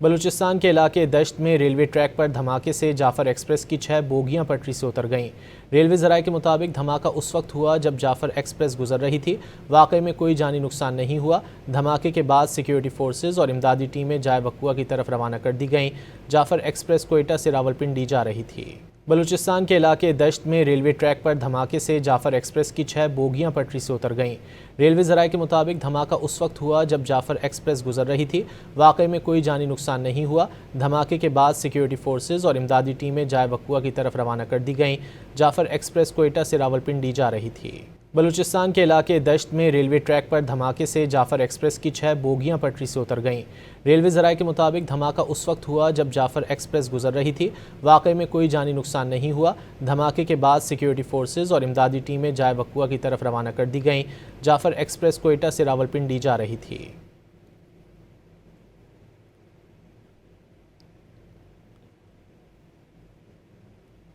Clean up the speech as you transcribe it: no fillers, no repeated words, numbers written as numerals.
बलूचिस्तान के इलाके दश्त में रेलवे ट्रैक पर धमाके से जाफर एक्सप्रेस की 6 बोगियां पटरी से उतर गईं। रेलवे ज़राए के मुताबिक धमाका उस वक्त हुआ जब जाफर एक्सप्रेस गुजर रही थी। वाक़े में कोई जानी नुकसान नहीं हुआ। धमाके के बाद सिक्योरिटी फोर्सेज और इमदादी टीमें जाए वक़ुआ की तरफ रवाना कर दी गईं। जाफर एक्सप्रेस कोयटा से रावलपिंडी जा रही थी। बलूचिस्तान के इलाके दश्त में रेलवे ट्रैक पर धमाके से जाफर एक्सप्रेस की 6 बोगियां पटरी से उतर गईं। रेलवे ज़राए के मुताबिक धमाका उस वक्त हुआ जब जाफर एक्सप्रेस गुजर रही थी। वाक़े में कोई जानी नुकसान नहीं हुआ। धमाके के बाद सिक्योरिटी फोर्सेज और इमदादी टीमें जाए वक़ुआ की तरफ रवाना कर दी गईं। जाफर एक्सप्रेस कोयटा से रावलपिंडी जा रही थी। बलूचिस्तान के इलाके दश्त में रेलवे ट्रैक पर धमाके से जाफर एक्सप्रेस की 6 बोगियां पटरी से उतर गईं। रेलवे ज़राए के मुताबिक धमाका उस वक्त हुआ जब जाफर एक्सप्रेस गुजर रही थी। वाक़े में कोई जानी नुकसान नहीं हुआ। धमाके के बाद सिक्योरिटी फोर्सेज और इमदादी टीमें जाए वक़ुआ की तरफ रवाना कर दी गईं। जाफर एक्सप्रेस कोयटा से रावलपिंडी जा रही थी।